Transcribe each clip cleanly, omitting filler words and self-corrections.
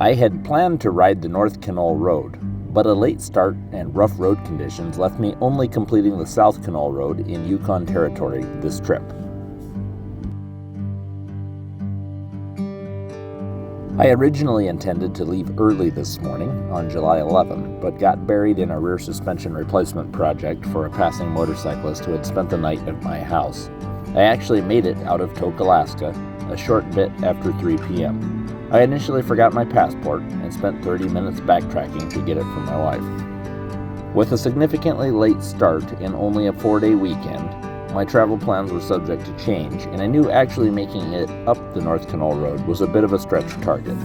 I had planned to ride the North Canol Road, but a late start and rough road conditions left me only completing the South Canol Road in Yukon Territory this trip. I originally intended to leave early this morning on July 11, but got buried in a rear suspension replacement project for a passing motorcyclist who had spent the night at my house. I actually made it out of Tok, Alaska, a short bit after 3 p.m. I initially forgot my passport and spent 30 minutes backtracking to get it from my wife. With a significantly late start in only a 4-day weekend, my travel plans were subject to change, and I knew actually making it up the North Canol Road was a bit of a stretch target.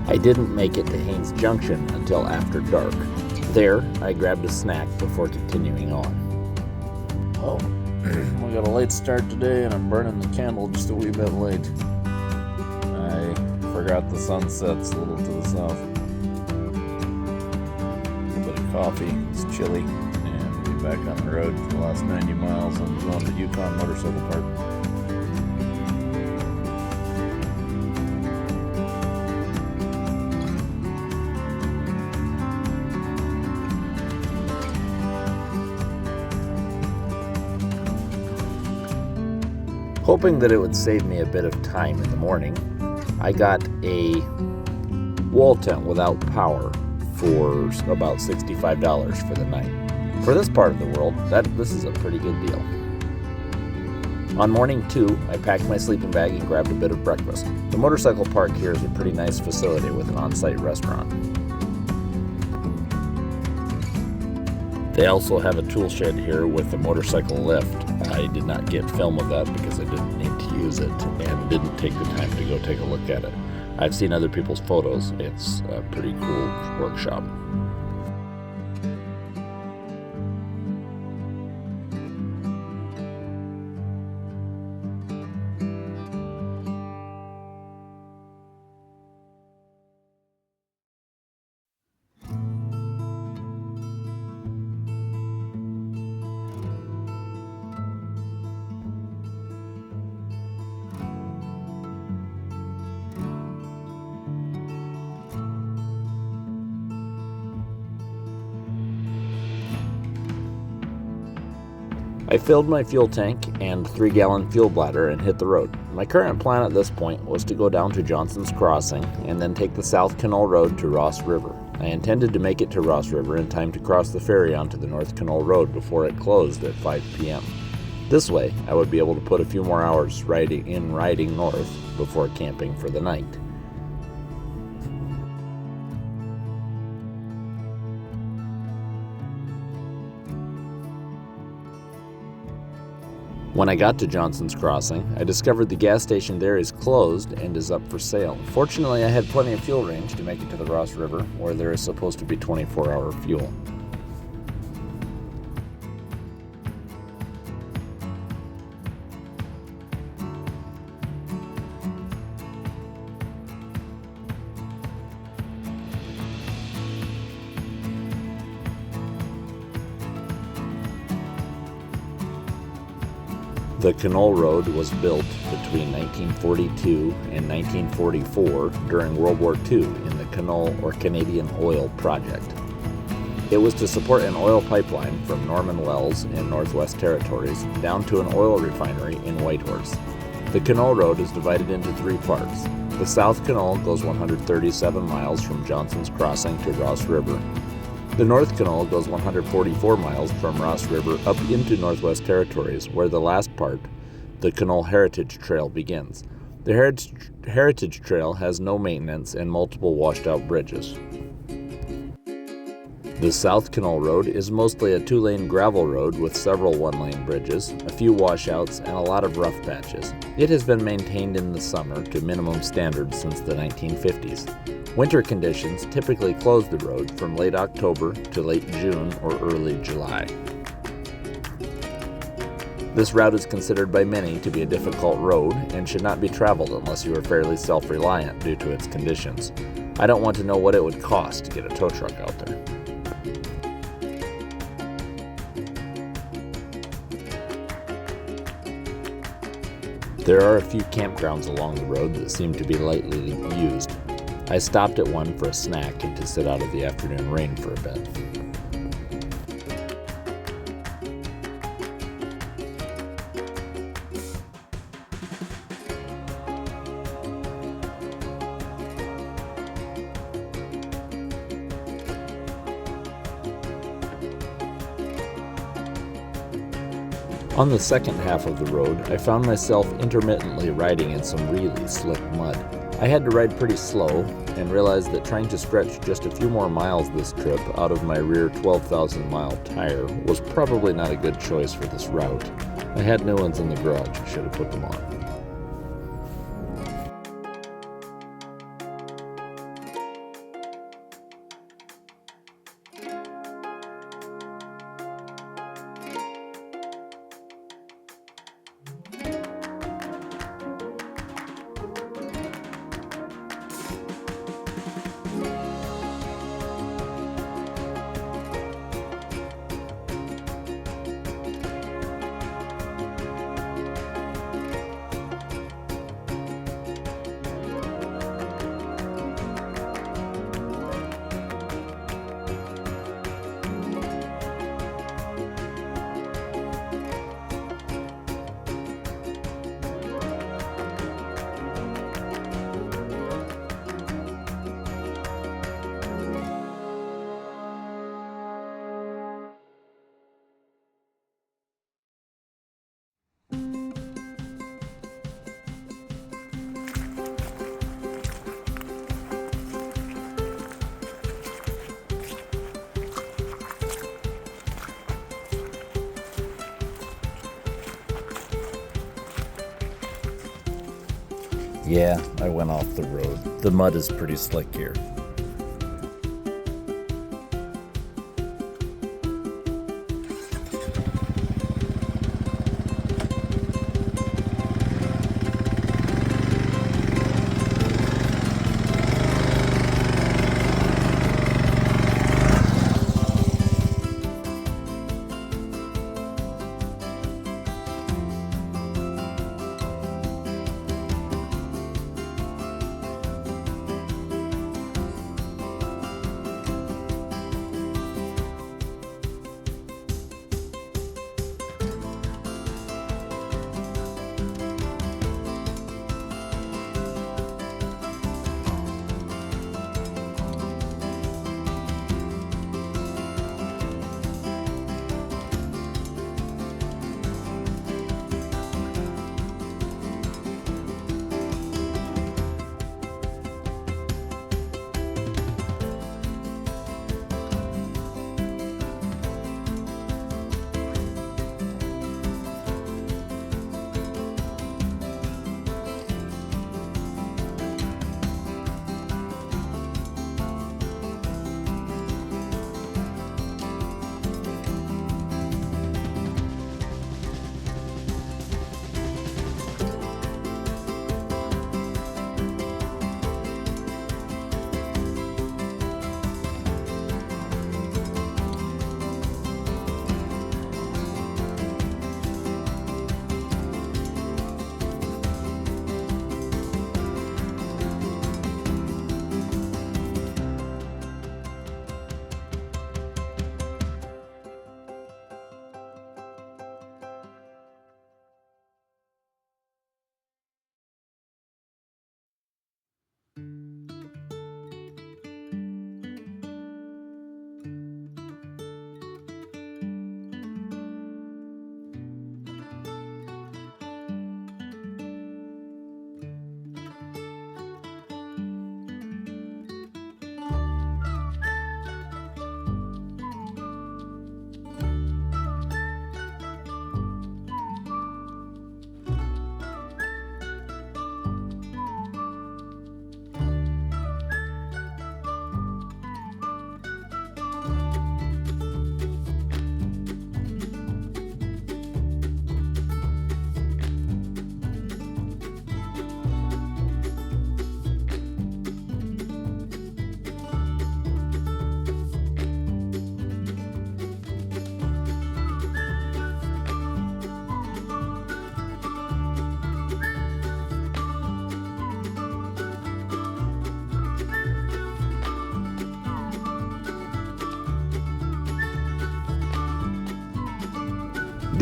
I didn't make it to Haines Junction until after dark. There, I grabbed a snack before continuing on. Oh, we got a late start today and I'm burning the candle just a wee bit late. I forgot the sun sets a little to the south. A little bit of coffee, it's chilly, and we'll be back on the road for the last 90 miles. I'm going to Yukon Motorcycle Park. Hoping that it would save me a bit of time in the morning, I got a wall tent without power for about $65 for the night. For this part of the world, this is a pretty good deal. On morning 2, I packed my sleeping bag and grabbed a bit of breakfast. The motorcycle park here is a pretty nice facility with an on-site restaurant. They also have a tool shed here with a motorcycle lift. I did not get film of that because I didn't need to use it and didn't take the time to go take a look at it. I've seen other people's photos. It's a pretty cool workshop. I filled my fuel tank and 3-gallon fuel bladder and hit the road. My current plan at this point was to go down to Johnson's Crossing and then take the South Canol Road to Ross River. I intended to make it to Ross River in time to cross the ferry onto the North Canol Road before it closed at 5 p.m. This way, I would be able to put a few more hours riding north before camping for the night. When I got to Johnson's Crossing, I discovered the gas station there is closed and is up for sale. Fortunately, I had plenty of fuel range to make it to the Ross River, where there is supposed to be 24-hour fuel. The Canol Road was built between 1942 and 1944 during World War II in the Canol or Canadian Oil Project. It was to support an oil pipeline from Norman Wells in Northwest Territories down to an oil refinery in Whitehorse. The Canol Road is divided into 3 parts. The South Canol goes 137 miles from Johnson's Crossing to Ross River. The North Canol goes 144 miles from Ross River up into Northwest Territories, where the last part, the Canol Heritage Trail, begins. The Heritage Trail has no maintenance and multiple washed-out bridges. The South Canol Road is mostly a 2-lane gravel road with several 1-lane bridges, a few washouts, and a lot of rough patches. It has been maintained in the summer to minimum standards since the 1950s. Winter conditions typically close the road from late October to late June or early July. This route is considered by many to be a difficult road and should not be traveled unless you are fairly self-reliant due to its conditions. I don't want to know what it would cost to get a tow truck out there. There are a few campgrounds along the road that seem to be lightly used. I stopped at one for a snack and to sit out of the afternoon rain for a bit. On the second half of the road, I found myself intermittently riding in some really slick mud. I had to ride pretty slow and realized that trying to stretch just a few more miles this trip out of my rear 12,000-mile tire was probably not a good choice for this route. I had new ones in the garage, I should have put them on. Yeah, I went off the road. The mud is pretty slick here.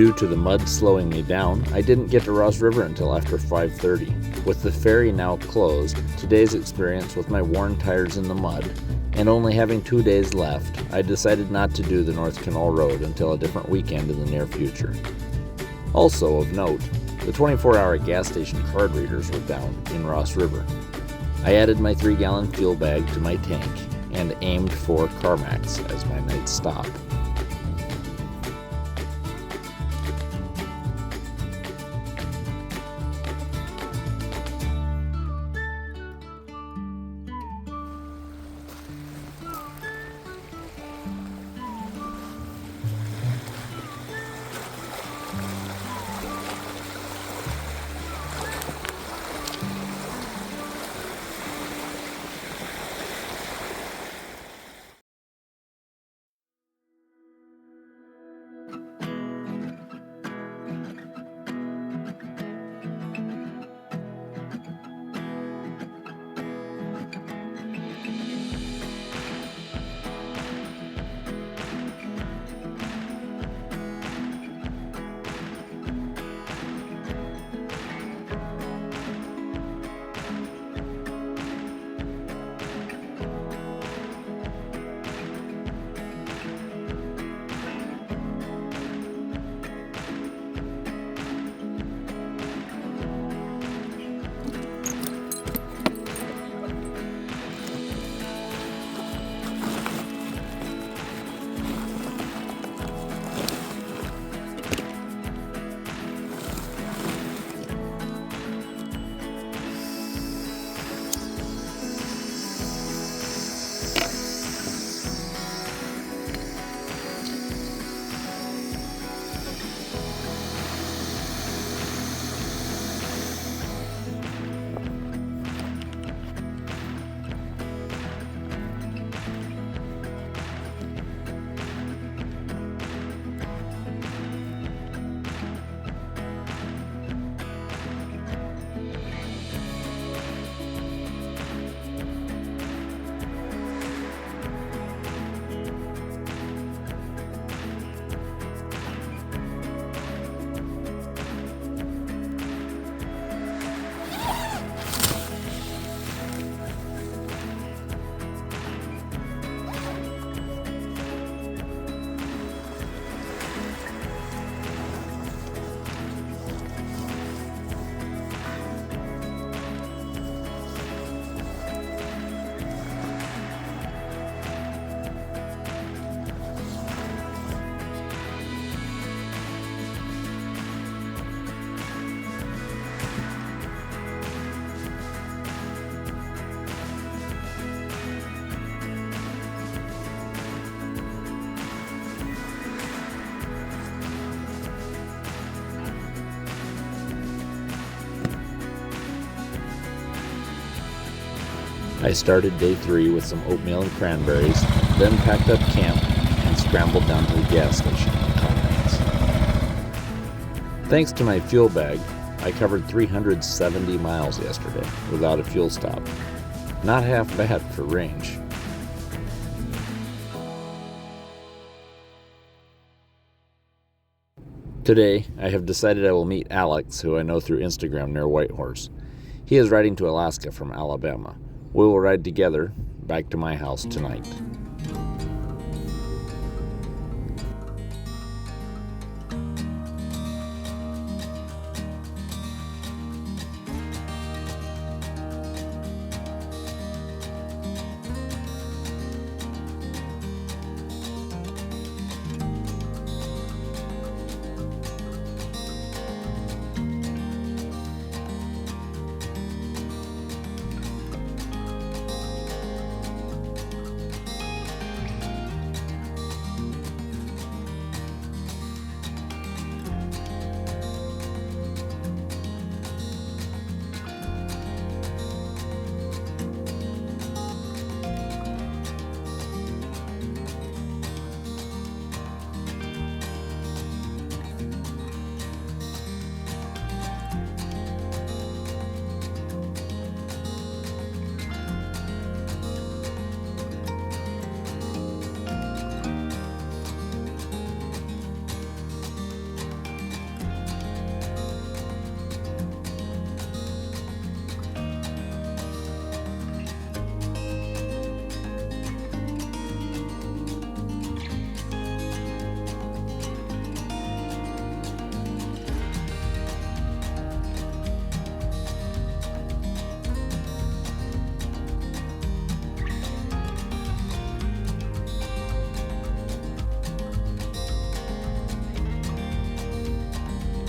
Due to the mud slowing me down, I didn't get to Ross River until after 5:30. With the ferry now closed, today's experience with my worn tires in the mud, and only having 2 days left, I decided not to do the North Canol Road until a different weekend in the near future. Also of note, the 24-hour gas station card readers were down in Ross River. I added my 3-gallon fuel bag to my tank and aimed for Carmack's as my night stop. I started day 3 with some oatmeal and cranberries, then packed up camp and scrambled down to the gas station in Carmack's. Thanks to my fuel bag, I covered 370 miles yesterday without a fuel stop. Not half bad for range. Today, I have decided I will meet Alex, who I know through Instagram near Whitehorse. He is riding to Alaska from Alabama. We will ride together back to my house tonight.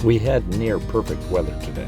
We had near perfect weather today.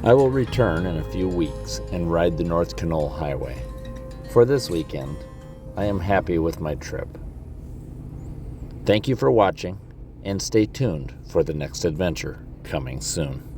I will return in a few weeks and ride the North Canol Highway. For this weekend, I am happy with my trip. Thank you for watching, and stay tuned for the next adventure coming soon.